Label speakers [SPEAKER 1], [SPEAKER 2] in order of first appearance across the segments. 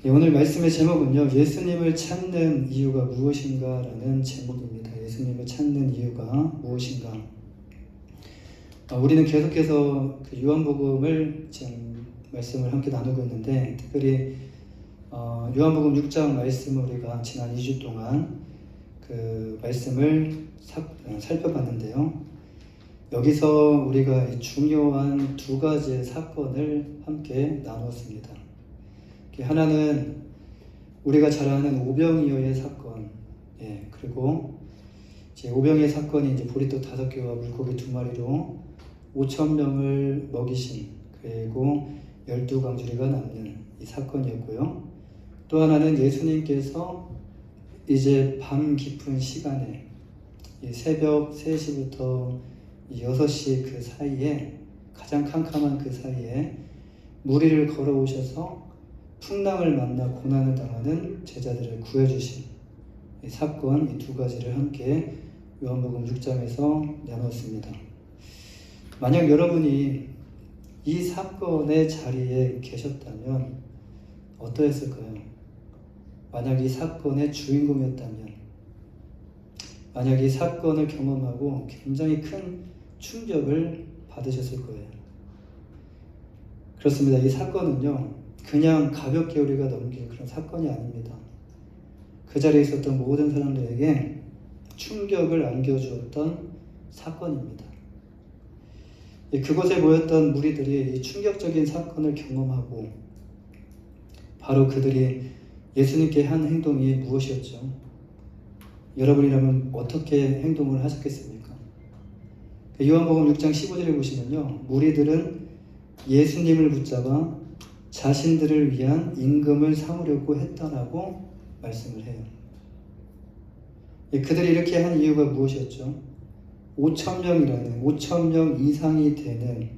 [SPEAKER 1] 오늘 말씀의 제목은요, 예수님을 찾는 이유가 무엇인가 라는 제목입니다. 예수님을 찾는 이유가 무엇인가. 우리는 계속해서 그 요한복음을 지금 말씀을 함께 나누고 있는데, 특별히 요한복음 6장 말씀을 우리가 지난 2주 동안 그 말씀을 살펴봤는데요. 여기서 우리가 중요한 두 가지의 사건을 함께 나누었습니다. 하나는 우리가 잘 아는 오병이어의 사건, 그리고 이제 오병이어 사건이 이제 보리떡 5개와 물고기 2마리로 5,000명을 먹이신, 그리고 12광주리가 남는 이 사건이었고요. 또 하나는 예수님께서 이제 밤 깊은 시간에 이 새벽 3시부터 6시 그 사이에, 가장 캄캄한 그 사이에 무리를 걸어오셔서 풍랑을 만나 고난을 당하는 제자들을 구해주신 이 사건, 이 두 가지를 함께 요한복음 6장에서 나누었습니다. 만약 여러분이 이 사건의 자리에 계셨다면 어떠했을까요? 만약 이 사건의 주인공이었다면, 만약 이 사건을 경험하고 굉장히 큰 충격을 받으셨을 거예요. 그렇습니다. 이 사건은요, 그냥 가볍게 우리가 넘길 그런 사건이 아닙니다. 그 자리에 있었던 모든 사람들에게 충격을 안겨주었던 사건입니다. 그곳에 모였던 무리들이 이 충격적인 사건을 경험하고, 바로 그들이 예수님께 한 행동이 무엇이었죠? 여러분이라면 어떻게 행동을 하셨겠습니까? 요한복음 6장 15절에 보시면요, 무리들은 예수님을 붙잡아 자신들을 위한 임금을 삼으려고 했다라고 말씀을 해요. 그들이 이렇게 한 이유가 무엇이었죠? 5,000명 이상이 되는,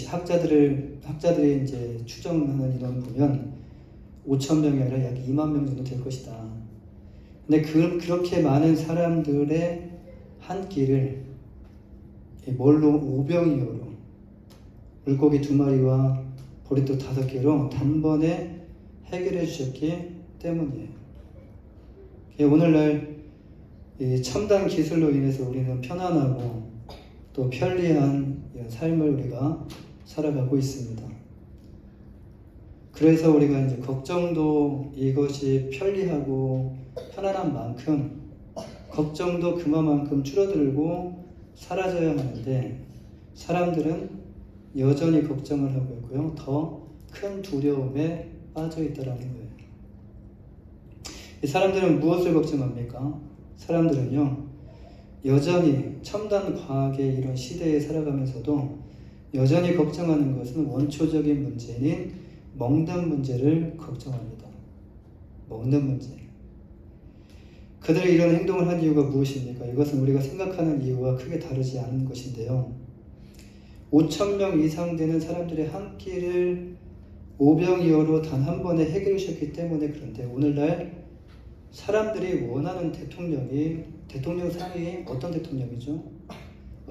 [SPEAKER 1] 학자들이 이제 추정하는 인원을 보면 5,000명이 아니라 약 2만 명 정도 될 것이다. 근데 그렇게 많은 사람들의 한 끼를 뭘로? 오병이어로, 물고기 2마리와 보리떡 5개로 단번에 해결해 주셨기 때문이에요. 오늘날 이 첨단 기술로 인해서 우리는 편안하고 또 편리한 삶을 우리가 살아가고 있습니다. 그래서 우리가 이제 걱정도 이것이 편리하고 편안한 만큼 걱정도 그만큼 줄어들고 사라져야 하는데, 사람들은 여전히 걱정을 하고 있고요. 더 큰 두려움에 빠져 있다는 거예요. 이 사람들은 무엇을 걱정합니까? 사람들은요, 여전히 첨단 과학의 이런 시대에 살아가면서도 여전히 걱정하는 것은 원초적인 문제인 먹는 문제를 걱정합니다. 먹는 문제. 그들이 이런 행동을 한 이유가 무엇입니까? 이것은 우리가 생각하는 이유와 크게 다르지 않은 것인데요. 5,000명 이상 되는 사람들의 한 끼를 오병이어로 단 한 번에 해결해 주셨기 때문에. 그런데 오늘날 사람들이 원하는 대통령상이 어떤 대통령이죠?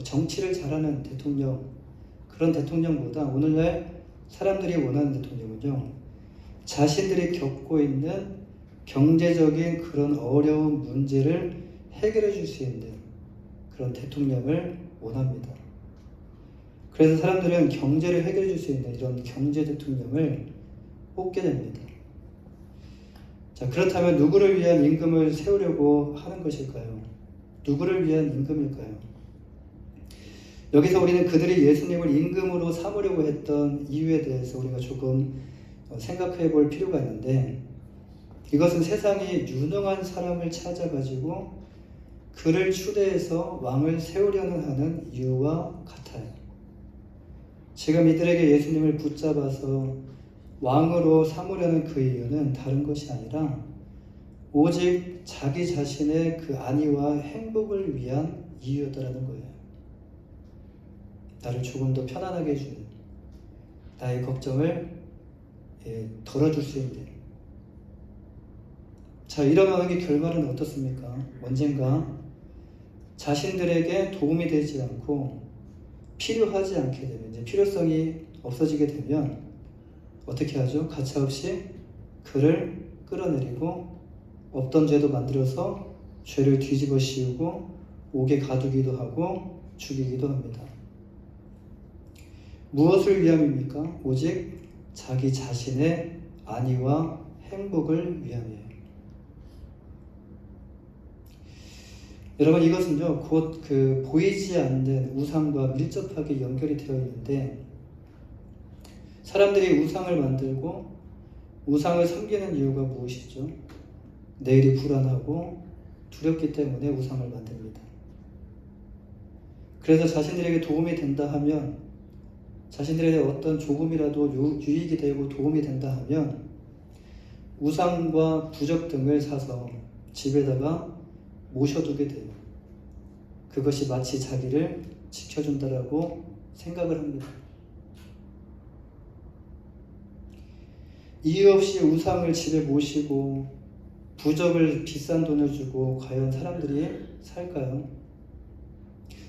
[SPEAKER 1] 정치를 잘하는 대통령, 그런 대통령보다 오늘날 사람들이 원하는 대통령은요, 자신들이 겪고 있는 경제적인 그런 어려운 문제를 해결해 줄 수 있는 그런 대통령을 원합니다. 그래서 사람들은 경제를 해결해 줄 수 있는 이런 경제 대통령을 뽑게 됩니다. 자, 그렇다면 누구를 위한 임금을 세우려고 하는 것일까요? 누구를 위한 임금일까요? 여기서 우리는 그들이 예수님을 임금으로 삼으려고 했던 이유에 대해서 우리가 조금 생각해 볼 필요가 있는데, 이것은 세상에 유능한 사람을 찾아가지고 그를 추대해서 왕을 세우려는 하는 이유와 같아요. 지금 이들에게 예수님을 붙잡아서 왕으로 삼으려는 그 이유는 다른 것이 아니라 오직 자기 자신의 그 안위와 행복을 위한 이유였다라는 거예요. 나를 조금 더 편안하게 해주는, 나의 걱정을 덜어줄 수 있는. 자, 일어나는 게 결말은 어떻습니까? 언젠가 자신들에게 도움이 되지 않고 필요하지 않게 되면, 이제 필요성이 없어지게 되면 어떻게 하죠? 가차없이 그를 끌어내리고 없던 죄도 만들어서 죄를 뒤집어 씌우고 옥에 가두기도 하고 죽이기도 합니다. 무엇을 위함입니까? 오직 자기 자신의 안위와 행복을 위함이에요. 여러분, 이것은요 곧 그 보이지 않는 우상과 밀접하게 연결이 되어 있는데, 사람들이 우상을 만들고 우상을 섬기는 이유가 무엇이죠? 내일이 불안하고 두렵기 때문에 우상을 만듭니다. 그래서 자신들에게 도움이 된다 하면, 자신들에게 어떤 조금이라도 유익이 되고 도움이 된다 하면 우상과 부적 등을 사서 집에다가 모셔두게 돼요. 그것이 마치 자기를 지켜준다라고 생각을 합니다. 이유 없이 우상을 집에 모시고 부적을 비싼 돈을 주고 과연 사람들이 살까요?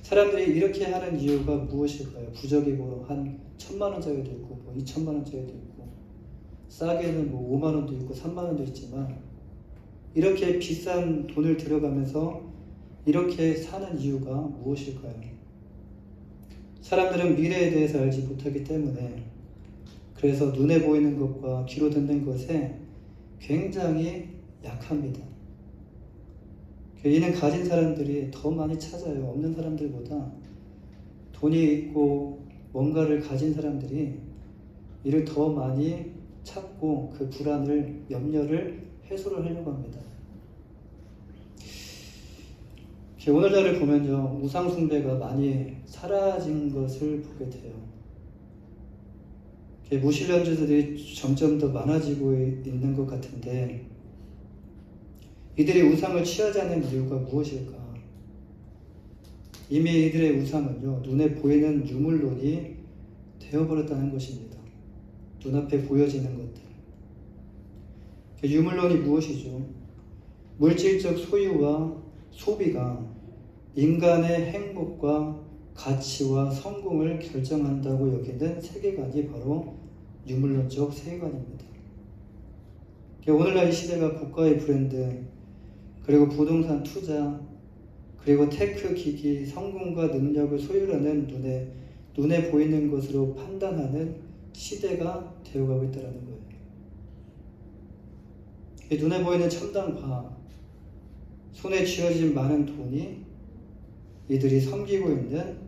[SPEAKER 1] 사람들이 이렇게 하는 이유가 무엇일까요? 부적이 뭐 한 1,000만원짜리도 있고 뭐 2,000만원짜리도 있고 싸게는 뭐 5만원도 있고 3만원도 있지만, 이렇게 비싼 돈을 들여가면서 이렇게 사는 이유가 무엇일까요? 사람들은 미래에 대해서 알지 못하기 때문에, 그래서 눈에 보이는 것과 귀로 듣는 것에 굉장히 약합니다. 이는 가진 사람들이 더 많이 찾아요. 없는 사람들보다 돈이 있고 뭔가를 가진 사람들이 이를 더 많이 찾고 그 불안을, 염려를 해소를 하려고 합니다. 오늘날을 보면요, 우상 숭배가 많이 사라진 것을 보게 돼요. 무신론자들이 점점 더 많아지고 있는 것 같은데, 이들이 우상을 취하자는 이유가 무엇일까? 이미 이들의 우상은요, 눈에 보이는 유물론이 되어버렸다는 것입니다. 눈앞에 보여지는 것들. 유물론이 무엇이죠? 물질적 소유와 소비가 인간의 행복과 가치와 성공을 결정한다고 여기는 세계관이 바로 유물론적 세계관입니다. 오늘날 이 시대가 국가의 브랜드, 그리고 부동산 투자, 그리고 테크 기기, 성공과 능력을 소유라는 눈에 보이는 것으로 판단하는 시대가 되어가고 있다는 거예요. 눈에 보이는 첨단 과학, 손에 쥐어진 많은 돈이 이들이 섬기고 있는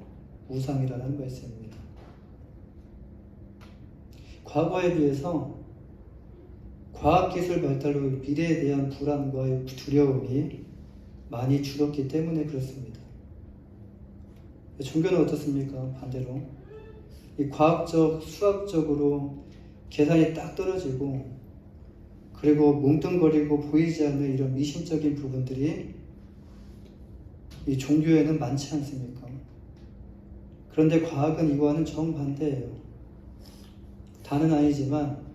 [SPEAKER 1] 우상이라는 말씀입니다. 과거에 비해서 과학기술 발달로 미래에 대한 불안과 두려움이 많이 줄었기 때문에 그렇습니다. 종교는 어떻습니까? 반대로 이 과학적, 수학적으로 계산이 딱 떨어지고, 그리고 뭉뚱거리고 보이지 않는 이런 미신적인 부분들이 이 종교에는 많지 않습니까? 그런데 과학은 이거와는 정반대예요. 다는 아니지만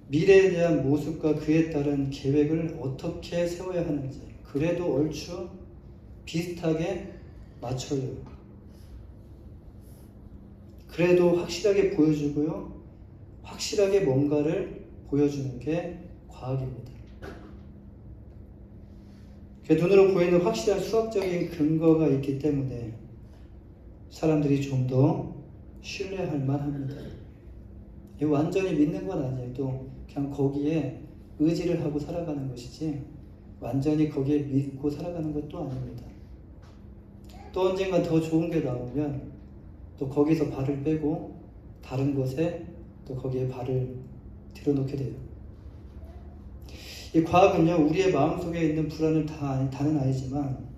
[SPEAKER 1] 미래에 대한 모습과 그에 따른 계획을 어떻게 세워야 하는지, 그래도 얼추 비슷하게 맞춰요. 그래도 확실하게 보여주고요, 확실하게 뭔가를 보여주는 게 과학입니다. 눈으로 보이는 확실한 수학적인 근거가 있기 때문에 사람들이 좀 더 신뢰할 만합니다. 완전히 믿는 건 아니에요. 또 그냥 거기에 의지를 하고 살아가는 것이지 완전히 거기에 믿고 살아가는 것도 아닙니다. 또 언젠가 더 좋은 게 나오면 또 거기서 발을 빼고 다른 곳에 또 거기에 발을 들여놓게 돼요. 이 과학은요, 우리의 마음속에 있는 불안을 다는 아니지만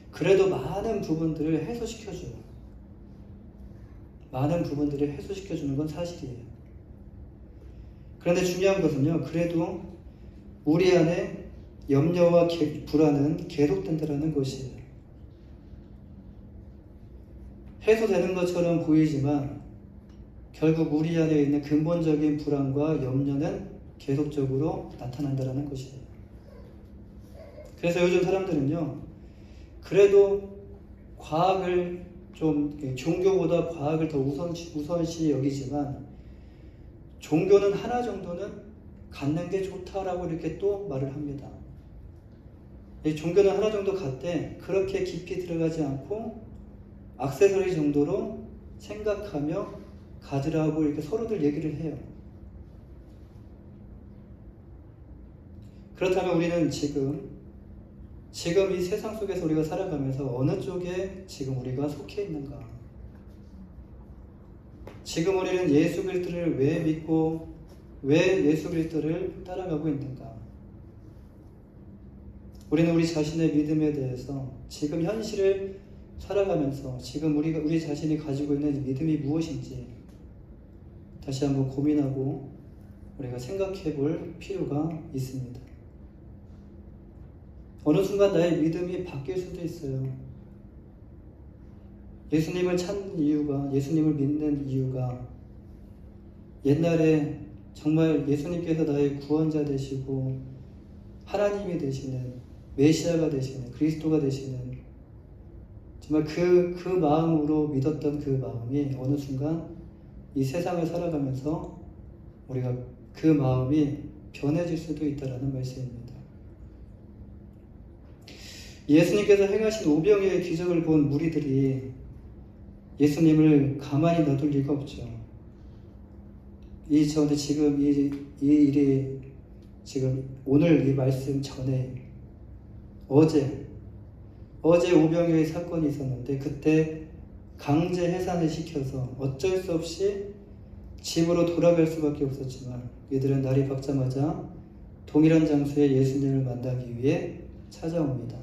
[SPEAKER 1] 그래도 많은 부분들을 해소시켜줘요. 많은 부분들을 해소시켜주는 건 사실이에요. 그런데 중요한 것은요, 그래도 우리 안에 염려와 불안은 계속된다는 것이에요. 해소되는 것처럼 보이지만 결국 우리 안에 있는 근본적인 불안과 염려는 계속적으로 나타난다는 것이에요. 그래서 요즘 사람들은요, 그래도 과학을 좀 종교보다 과학을 더 우선시 여기지만 종교는 하나 정도는 갖는 게 좋다라고 이렇게 또 말을 합니다. 이 종교는 하나 정도 갖되 그렇게 깊이 들어가지 않고 액세서리 정도로 생각하며 가지라고 이렇게 서로들 얘기를 해요. 그렇다면 우리는 지금 이 세상 속에서 우리가 살아가면서 어느 쪽에 지금 우리가 속해 있는가? 지금 우리는 예수 그리스도를 왜 믿고 왜 예수 그리스도를 따라가고 있는가? 우리는 우리 자신의 믿음에 대해서 지금 현실을 살아가면서 지금 우리 자신이 가지고 있는 믿음이 무엇인지 다시 한번 고민하고 우리가 생각해 볼 필요가 있습니다. 어느 순간 나의 믿음이 바뀔 수도 있어요. 예수님을 찾는 이유가, 예수님을 믿는 이유가 옛날에 정말 예수님께서 나의 구원자 되시고 하나님이 되시는 메시아가 되시는 그리스도가 되시는 정말 그 마음으로 믿었던 그 마음이 어느 순간 이 세상을 살아가면서 우리가 그 마음이 변해질 수도 있다라는 말씀입니다. 예수님께서 행하신 오병이어의 기적을 본 무리들이 예수님을 가만히 놔둘 리가 없죠. 저한테 지금 이 일이 지금 오늘 이 말씀 전에 어제 오병이어의 사건이 있었는데 그때 강제 해산을 시켜서 어쩔 수 없이 집으로 돌아갈 수밖에 없었지만 이들은 날이 밝자마자 동일한 장소에 예수님을 만나기 위해 찾아옵니다.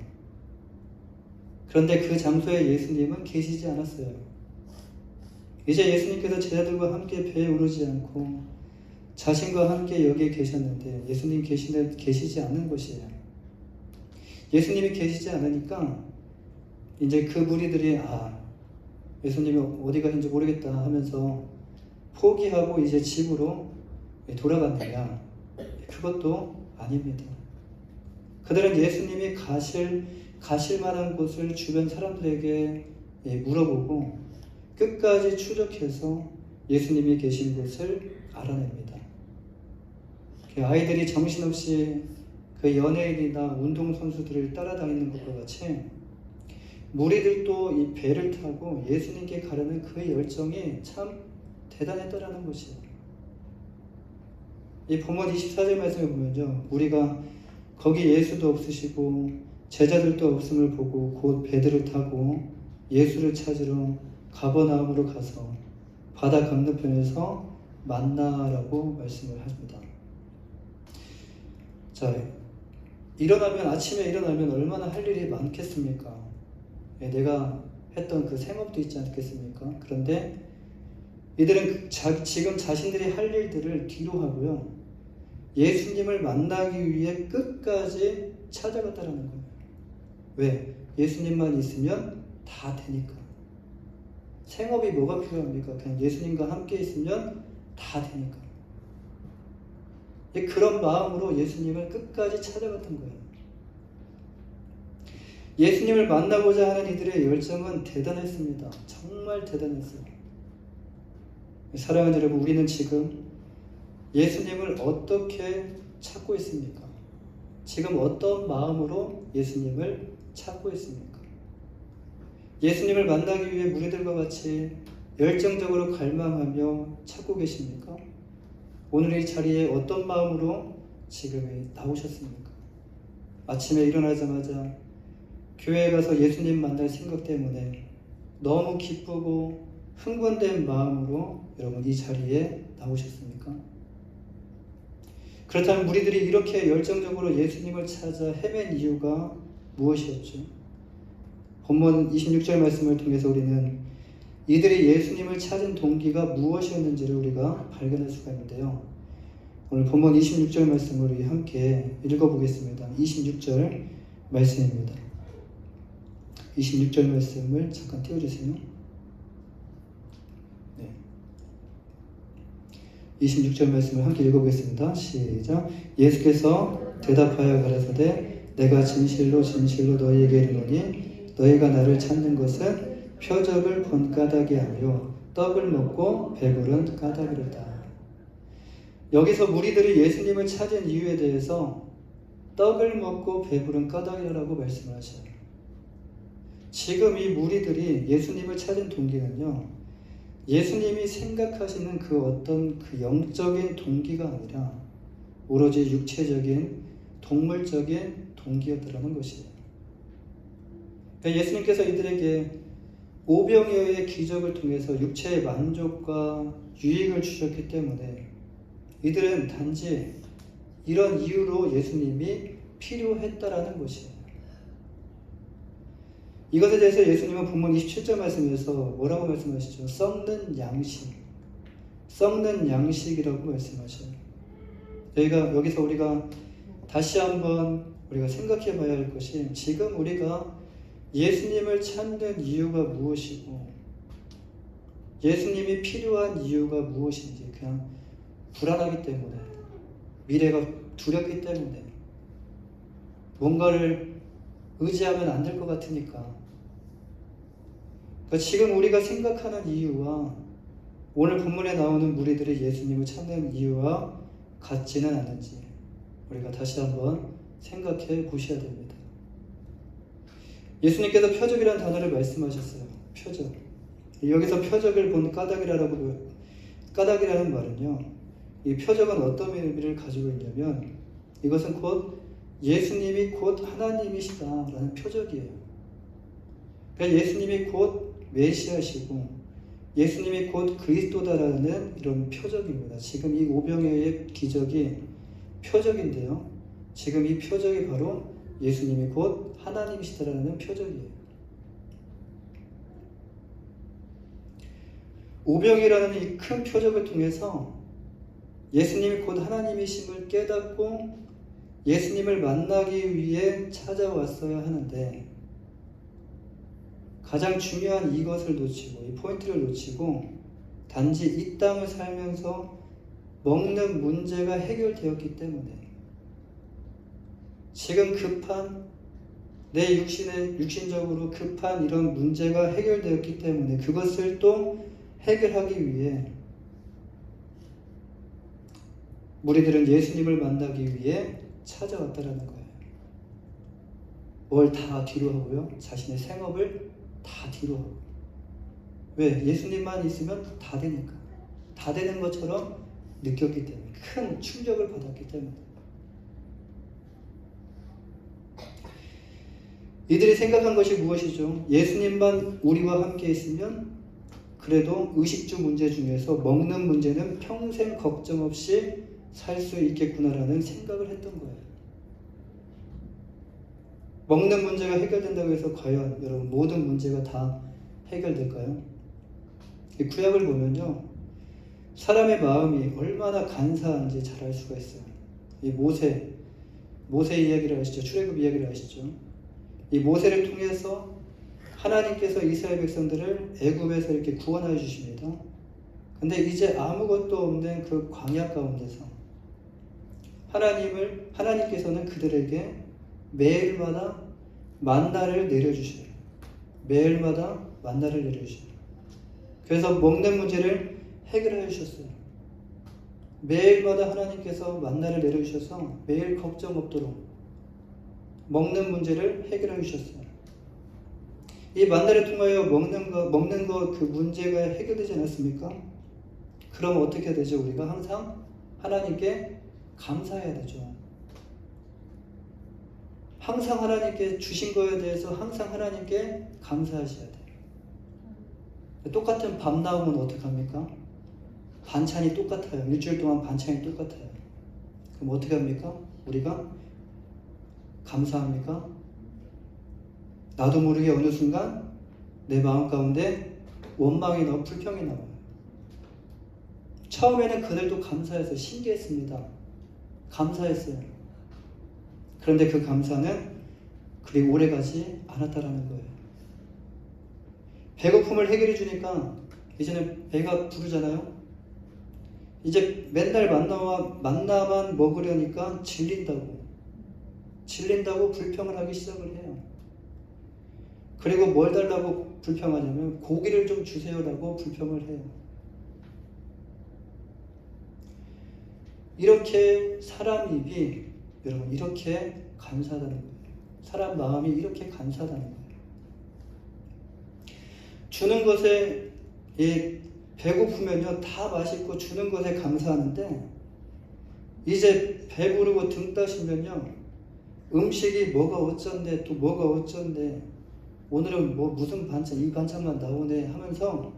[SPEAKER 1] 그런데 그 장소에 예수님은 계시지 않았어요. 이제 예수님께서 제자들과 함께 배에 오르지 않고 자신과 함께 여기에 계셨는데 예수님 계시지 않는 곳이에요. 예수님이 계시지 않으니까 이제 그 무리들이 예수님이 어디 가신지 모르겠다 하면서 포기하고 이제 집으로 돌아갔느냐? 그것도 아닙니다. 그들은 예수님이 가실 만한 곳을 주변 사람들에게 물어보고 끝까지 추적해서 예수님이 계신 곳을 알아냅니다. 아이들이 정신없이 그 연예인이나 운동선수들을 따라다니는 것과 같이 무리들도 이 배를 타고 예수님께 가려는 그 열정이 참 대단했다라는 것이에요. 이 본문 24절 말씀을 보면요, 우리가 거기 예수도 없으시고 제자들도 없음을 보고 곧 배들을 타고 예수를 찾으러 가버나움으로 가서 바다 건너편에서 만나라고 말씀을 합니다. 자, 아침에 일어나면 얼마나 할 일이 많겠습니까? 내가 했던 그 생업도 있지 않겠습니까? 그런데 이들은 지금 자신들이 할 일들을 뒤로 하고요, 예수님을 만나기 위해 끝까지 찾아갔다라는 거예요. 왜? 예수님만 있으면 다 되니까. 생업이 뭐가 필요합니까? 그냥 예수님과 함께 있으면 다 되니까. 그런 마음으로 예수님을 끝까지 찾아갔던 거예요. 예수님을 만나고자 하는 이들의 열정은 대단했습니다. 정말 대단했어요. 사랑하는 여러분, 우리는 지금 예수님을 어떻게 찾고 있습니까? 지금 어떤 마음으로 예수님을 찾고 있습니까? 예수님을 만나기 위해 무리들과 같이 열정적으로 갈망하며 찾고 계십니까? 오늘 이 자리에 어떤 마음으로 지금 나오셨습니까? 아침에 일어나자마자 교회에 가서 예수님 만날 생각 때문에 너무 기쁘고 흥분된 마음으로 여러분 이 자리에 나오셨습니까? 그렇다면 무리들이 이렇게 열정적으로 예수님을 찾아 헤맨 이유가 무엇이었죠? 본문 26절 말씀을 통해서 우리는 이들이 예수님을 찾은 동기가 무엇이었는지를 우리가 발견할 수가 있는데요. 오늘 본문 26절 말씀을 우리 함께 읽어보겠습니다. 26절 말씀입니다. 26절 말씀을 잠깐 띄워주세요. 네. 26절 말씀을 함께 읽어보겠습니다. 시작. 예수께서 대답하여 가라사대 내가 진실로 너희에게 이르노니 너희가 나를 찾는 것은 표적을 본 까닭이 아니요 떡을 먹고 배부른 까닭이로다. 여기서 무리들이 예수님을 찾은 이유에 대해서 떡을 먹고 배부른 까닭이라고 말씀을 하셔요. 지금 이 무리들이 예수님을 찾은 동기는요, 예수님이 생각하시는 그 어떤 그 영적인 동기가 아니라 오로지 육체적인 동물적인 동기였다라는 것이에요. 예수님께서 이들에게 오병이어의 기적을 통해서 육체의 만족과 유익을 주셨기 때문에 이들은 단지 이런 이유로 예수님이 필요했다라는 것이에요. 이것에 대해서 예수님은 본문 27절 말씀에서 뭐라고 말씀하시죠? 썩는 양식이라고 말씀하셔요. 여기서 우리가 다시 한번 우리가 생각해 봐야 할 것이, 지금 우리가 예수님을 찾는 이유가 무엇이고 예수님이 필요한 이유가 무엇인지, 그냥 불안하기 때문에, 미래가 두렵기 때문에, 뭔가를 의지하면 안 될 것 같으니까. 그러니까 지금 우리가 생각하는 이유와 오늘 본문에 나오는 무리들이 예수님을 찾는 이유와 같지는 않은지 우리가 다시 한번 생각해 보셔야 됩니다. 예수님께서 표적이라는 단어를 말씀하셨어요. 표적. 여기서 표적을 본 까닭이라는 말은요, 이 표적은 어떤 의미를 가지고 있냐면, 이것은 곧 예수님이 곧 하나님이시다라는 표적이에요. 그러니까 예수님이 곧 메시아시고 예수님이 곧 그리스도다라는 이런 표적입니다. 지금 이 오병이어의 기적이 표적인데요, 지금 이 표적이 바로 예수님이 곧 하나님이시다라는 표적이에요. 오병이라는 이 큰 표적을 통해서 예수님이 곧 하나님이심을 깨닫고 예수님을 만나기 위해 찾아왔어야 하는데, 가장 중요한 이것을 놓치고, 이 포인트를 놓치고 단지 이 땅을 살면서 먹는 문제가 해결되었기 때문에, 지금 급한 내 육신적으로 급한 이런 문제가 해결되었기 때문에 그것을 또 해결하기 위해 무리들은 예수님을 만나기 위해 찾아왔다라는 거예요. 뭘 다 뒤로 하고요, 자신의 생업을 다 뒤로 하고. 왜? 예수님만 있으면 다 되니까. 다 되는 것처럼 느꼈기 때문에, 큰 충격을 받았기 때문에. 이들이 생각한 것이 무엇이죠? 예수님만 우리와 함께 있으면 그래도 의식주 문제 중에서 먹는 문제는 평생 걱정 없이 살 수 있겠구나라는 생각을 했던 거예요. 먹는 문제가 해결된다고 해서 과연 여러분 모든 문제가 다 해결될까요? 이 구약을 보면요, 사람의 마음이 얼마나 간사한지 잘 알 수가 있어요. 이 모세 이야기를 아시죠? 출애굽 이야기를 아시죠? 이 모세를 통해서 하나님께서 이스라엘 백성들을 애굽에서 이렇게 구원하여 주십니다. 근데 이제 아무것도 없는 그 광야 가운데서 하나님께서는 그들에게 매일마다 만나를 내려주셔요. 매일마다 만나를 내려주셔요. 그래서 먹는 문제를 해결해 주셨어요. 매일마다 하나님께서 만나를 내려주셔서 매일 걱정 없도록 먹는 문제를 해결해 주셨어요. 이 만나를 통하여 먹는 거 그 문제가 해결되지 않았습니까? 그럼 어떻게 되죠? 우리가 항상 하나님께 감사해야 되죠. 항상 하나님께 주신 거에 대해서 항상 하나님께 감사하셔야 돼요. 똑같은 밥 나오면 어떡합니까? 반찬이 똑같아요. 일주일 동안 반찬이 똑같아요. 그럼 어떻게 합니까? 우리가 감사합니까? 나도 모르게 어느 순간 내 마음 가운데 원망이 나고 불평이 나와요. 처음에는 그들도 감사해서 신기했습니다. 감사했어요. 그런데 그 감사는 그리 오래가지 않았다라는 거예요. 배고픔을 해결해 주니까 이제는 배가 부르잖아요. 이제 맨날 만나만 먹으려니까 질린다고 불평을 하기 시작을 해요. 그리고 뭘 달라고 불평하냐면 고기를 좀 주세요라고 불평을 해요. 이렇게 사람 입이 여러분 이렇게 간사하다는 거예요. 사람 마음이 이렇게 간사하다는 거예요. 주는 것에 배고프면요 다 맛있고 주는 것에 감사하는데 이제 배부르고 등 따시면요 음식이 뭐가 어쩐데 또 뭐가 어쩐데 오늘은 뭐 무슨 반찬 이 반찬만 나오네 하면서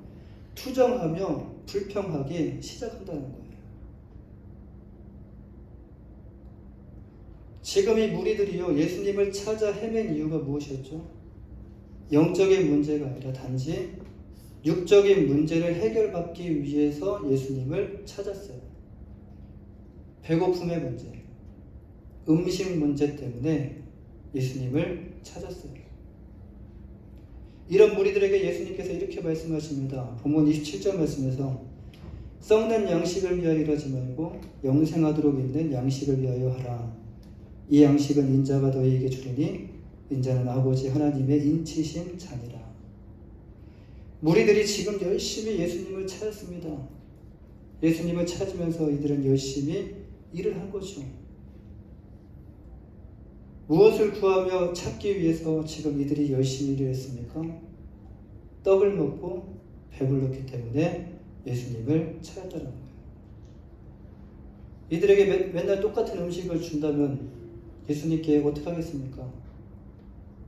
[SPEAKER 1] 투정하며 불평하기 시작한다는 거예요. 지금 이 무리들이요 예수님을 찾아 헤맨 이유가 무엇이었죠? 영적인 문제가 아니라 단지 육적인 문제를 해결받기 위해서 예수님을 찾았어요. 배고픔의 문제, 음식 문제 때문에 예수님을 찾았어요. 이런 무리들에게 예수님께서 이렇게 말씀하십니다. 본문 27절 말씀에서 썩는 양식을 위하여 이러지 말고 영생하도록 있는 양식을 위하여 하라. 이 양식은 인자가 너희에게 주리니 인자는 아버지 하나님의 인치신 자니라. 무리들이 지금 열심히 예수님을 찾았습니다. 예수님을 찾으면서 이들은 열심히 일을 한 거죠. 무엇을 구하며 찾기 위해서 지금 이들이 열심히 일을 했습니까? 떡을 먹고 배불렀기 때문에 예수님을 찾았다는 거예요. 이들에게 맨날 똑같은 음식을 준다면 예수님께 어떻게 하겠습니까?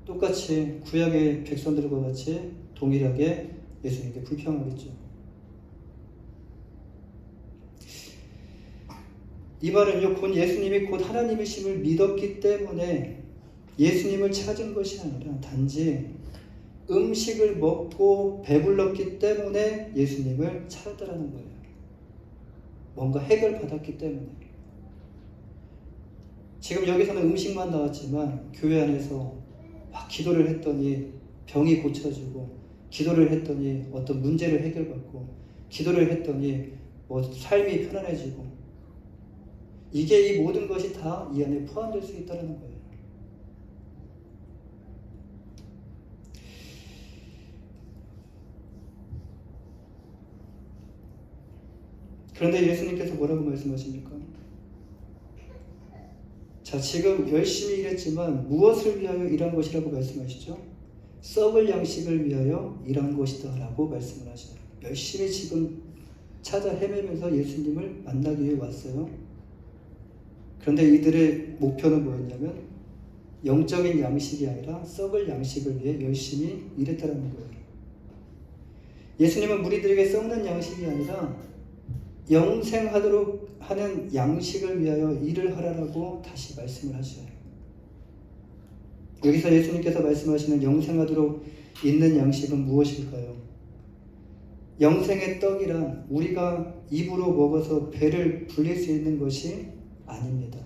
[SPEAKER 1] 똑같이 구약의 백성들과 같이 동일하게 예수님께 불평하겠죠. 이 말은요, 곧 예수님이 곧 하나님이심을 믿었기 때문에 예수님을 찾은 것이 아니라 단지 음식을 먹고 배불렀기 때문에 예수님을 찾았다는 거예요. 뭔가 해결받았기 때문에. 지금 여기서는 음식만 나왔지만 교회 안에서 막 기도를 했더니 병이 고쳐지고 기도를 했더니 어떤 문제를 해결받고 기도를 했더니 뭐 삶이 편안해지고 이게 이 모든 것이 다 이 안에 포함될 수 있다는 거예요. 그런데 예수님께서 뭐라고 말씀하십니까? 자, 지금 열심히 일했지만 무엇을 위하여 일한 것이라고 말씀하시죠? 썩을 양식을 위하여 일한 것이다 라고 말씀을 하셔요. 열심히 지금 찾아 헤매면서 예수님을 만나기 위해 왔어요. 그런데 이들의 목표는 뭐였냐면 영적인 양식이 아니라 썩을 양식을 위해 열심히 일했다는 거예요. 예수님은 무리들에게 썩는 양식이 아니라 영생하도록 하는 양식을 위하여 일을 하라고 다시 말씀을 하셔요. 여기서 예수님께서 말씀하시는 영생하도록 있는 양식은 무엇일까요? 영생의 떡이란 우리가 입으로 먹어서 배를 불릴 수 있는 것이 아닙니다.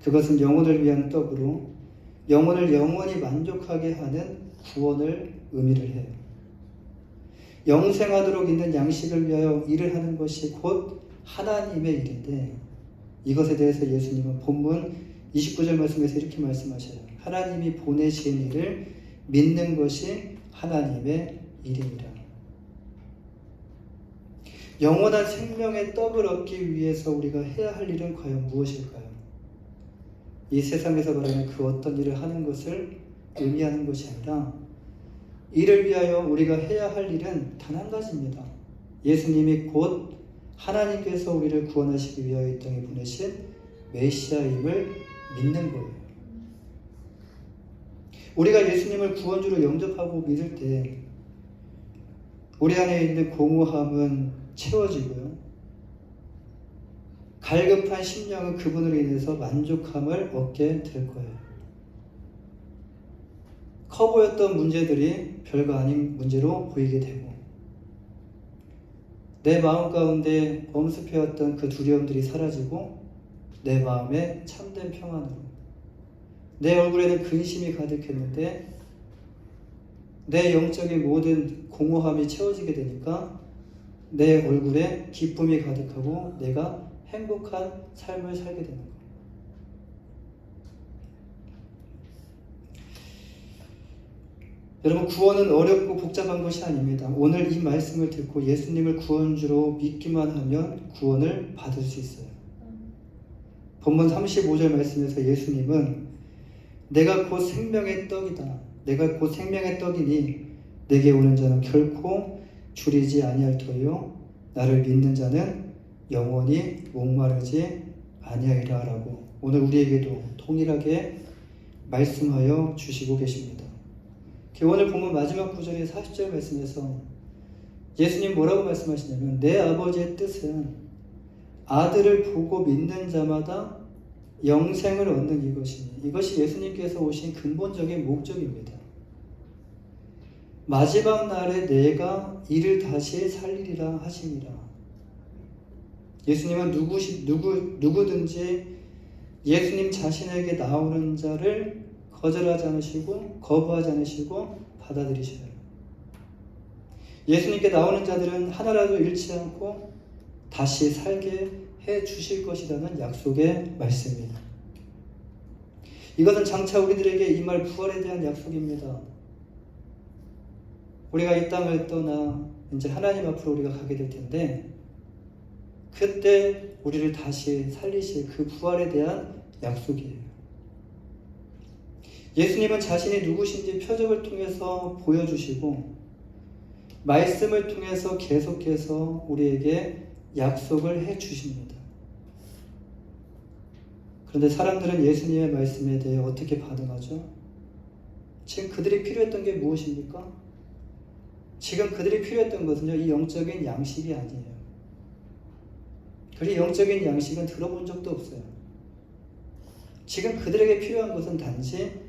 [SPEAKER 1] 그것은 영혼을 위한 떡으로 영혼을 영원히 만족하게 하는 구원을 의미를 해요. 영생하도록 있는 양식을 위하여 일을 하는 것이 곧 하나님의 일인데 이것에 대해서 예수님은 본문 29절 말씀에서 이렇게 말씀하셔요. 하나님이 보내신 일을 믿는 것이 하나님의 일이니라. 영원한 생명의 떡을 얻기 위해서 우리가 해야 할 일은 과연 무엇일까요? 이 세상에서 말하는 그 어떤 일을 하는 것을 의미하는 것이 아니라 이를 위하여 우리가 해야 할 일은 단 한 가지입니다. 예수님이 곧 하나님께서 우리를 구원하시기 위하여 이 땅에 보내신 메시아임을 믿는 거예요. 우리가 예수님을 구원주로 영접하고 믿을 때 우리 안에 있는 공허함은 채워지고요. 갈급한 심령은 그분으로 인해서 만족함을 얻게 될 거예요. 커 보였던 문제들이 별거 아닌 문제로 보이게 되고 내 마음 가운데 엄습해왔던 그 두려움들이 사라지고 내 마음에 참된 평안으로 내 얼굴에는 근심이 가득했는데 내 영적인 모든 공허함이 채워지게 되니까 내 얼굴에 기쁨이 가득하고 내가 행복한 삶을 살게 되는 거예요. 여러분, 구원은 어렵고 복잡한 것이 아닙니다. 오늘 이 말씀을 듣고 예수님을 구원주로 믿기만 하면 구원을 받을 수 있어요. 본문 35절 말씀에서 예수님은 내가 곧 생명의 떡이다. 내가 곧 생명의 떡이니 내게 오는 자는 결코 줄이지 아니할 터요 나를 믿는 자는 영원히 목마르지 아니하리라 라고 오늘 우리에게도 동일하게 말씀하여 주시고 계십니다. 오늘 본문 마지막 구절의 40절 말씀에서 예수님 뭐라고 말씀하시냐면 내 아버지의 뜻은 아들을 보고 믿는 자마다 영생을 얻는 이것이니 이것이 예수님께서 오신 근본적인 목적입니다. 마지막 날에 내가 이를 다시 살리리라 하시니라. 예수님은 누구든지 예수님 자신에게 나오는 자를 거절하지 않으시고 거부하지 않으시고 받아들이셔요. 예수님께 나오는 자들은 하나라도 잃지 않고 다시 살게 해 주실 것이라는 약속의 말씀입니다. 이것은 장차 우리들에게 임할 부활에 대한 약속입니다. 우리가 이 땅을 떠나 이제 하나님 앞으로 우리가 가게 될 텐데 그때 우리를 다시 살리실 그 부활에 대한 약속이에요. 예수님은 자신이 누구신지 표적을 통해서 보여주시고 말씀을 통해서 계속해서 우리에게 약속을 해 주십니다. 그런데 사람들은 예수님의 말씀에 대해 어떻게 반응하죠? 지금 그들이 필요했던 게 무엇입니까? 지금 그들이 필요했던 것은요, 이 영적인 양식이 아니에요. 그리 영적인 양식은 들어본 적도 없어요. 지금 그들에게 필요한 것은 단지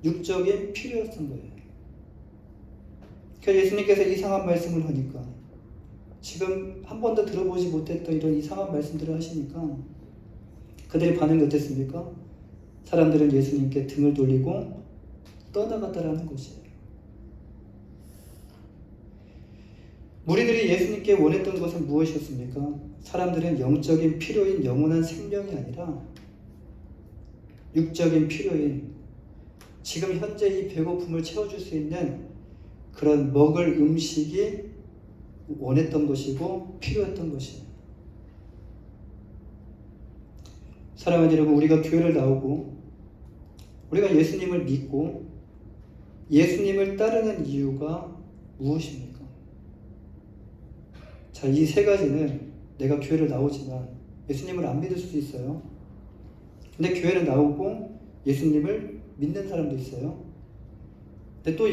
[SPEAKER 1] 육적인 필요였던 거예요. 그래서 예수님께서 이상한 말씀을 하니까 지금 한 번도 들어보지 못했던 이런 이상한 말씀들을 하시니까 그들의 반응이 어땠습니까? 사람들은 예수님께 등을 돌리고 떠나갔다라는 것이에요. 무리들이 예수님께 원했던 것은 무엇이었습니까? 사람들은 영적인 필요인 영원한 생명이 아니라 육적인 필요인 지금 현재 이 배고픔을 채워줄 수 있는 그런 먹을 음식이 원했던 것이고 필요했던 것이에요. 사랑하는 여러분, 우리가 교회를 나오고 우리가 예수님을 믿고 예수님을 따르는 이유가 무엇입니까? 자, 이 세 가지는 내가 교회를 나오지만 예수님을 안 믿을 수도 있어요. 근데 교회를 나오고 예수님을 믿는 사람도 있어요. 근데 또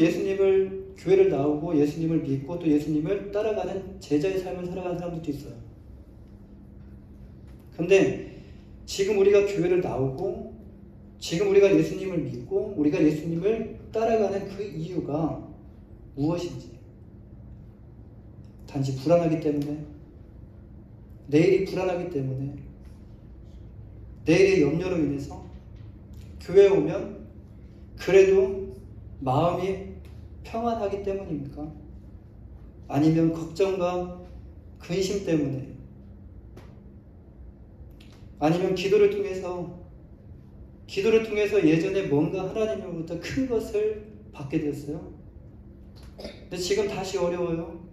[SPEAKER 1] 교회를 나오고 예수님을 믿고 또 예수님을 따라가는 제자의 삶을 살아가는 사람들도 있어요. 근데 지금 우리가 교회를 나오고 지금 우리가 예수님을 믿고 우리가 예수님을 따라가는 그 이유가 무엇인지, 단지 불안하기 때문에, 내일이 불안하기 때문에, 내일의 염려로 인해서 교회에 오면 그래도 마음이 평안하기 때문입니까? 아니면 걱정과 근심 때문에, 아니면 기도를 통해서 예전에 뭔가 하나님으로부터 큰 것을 받게 되었어요. 근데 지금 다시 어려워요.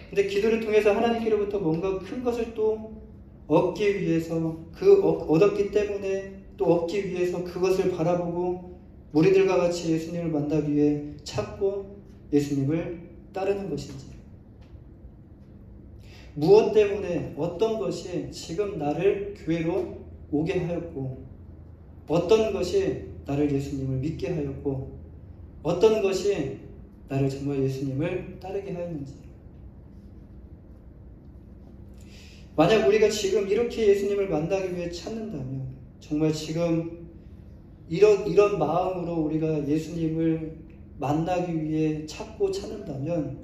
[SPEAKER 1] 근데 기도를 통해서 하나님께로부터 뭔가 큰 것을 또 얻기 위해서 얻었기 때문에 또 얻기 위해서 그것을 바라보고 무리들과 같이 예수님을 만나기 위해 찾고 예수님을 따르는 것인지, 무엇 때문에 어떤 것이 지금 나를 교회로 오게 하였고 어떤 것이 나를 예수님을 믿게 하였고 어떤 것이 나를 정말 예수님을 따르게 하였는지. 만약 우리가 지금 이렇게 예수님을 만나기 위해 찾는다면 정말 지금 이런 마음으로 우리가 예수님을 만나기 위해 찾고 찾는다면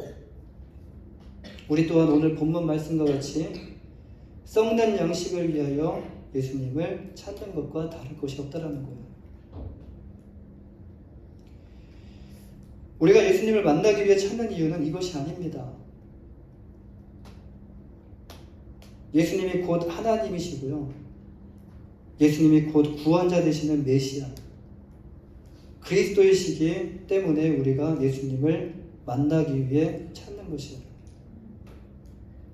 [SPEAKER 1] 우리 또한 오늘 본문 말씀과 같이 썩는 양식을 위하여 예수님을 찾는 것과 다를 것이 없다라는 거예요. 우리가 예수님을 만나기 위해 찾는 이유는 이것이 아닙니다. 예수님이 곧 하나님이시고요. 예수님이 곧 구원자 되시는 메시아. 그리스도이시기 때문에 우리가 예수님을 만나기 위해 찾는 것이에요.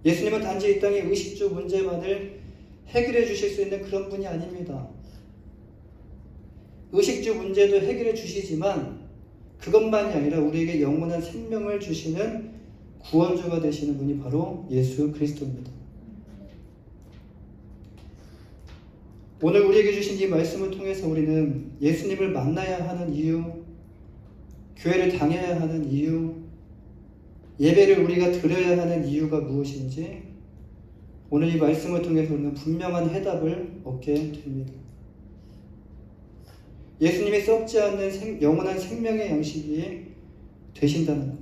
[SPEAKER 1] 예수님은 단지 이 땅의 의식주 문제만을 해결해 주실 수 있는 그런 분이 아닙니다. 의식주 문제도 해결해 주시지만 그것만이 아니라 우리에게 영원한 생명을 주시는 구원주가 되시는 분이 바로 예수 그리스도입니다. 오늘 우리에게 주신 이 말씀을 통해서 우리는 예수님을 만나야 하는 이유, 교회를 다녀야 하는 이유, 예배를 우리가 드려야 하는 이유가 무엇인지 오늘 이 말씀을 통해서 우리는 분명한 해답을 얻게 됩니다. 예수님이 썩지 않는 영원한 생명의 양식이 되신다는 것.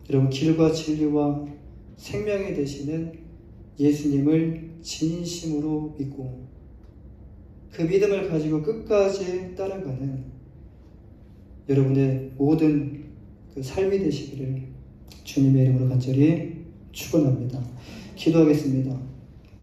[SPEAKER 1] 여러분, 길과 진리와 생명이 되시는 예수님을 진심으로 믿고 그 믿음을 가지고 끝까지 따라가는 여러분의 모든 그 삶이 되시기를 주님의 이름으로 간절히 축원합니다. 기도하겠습니다.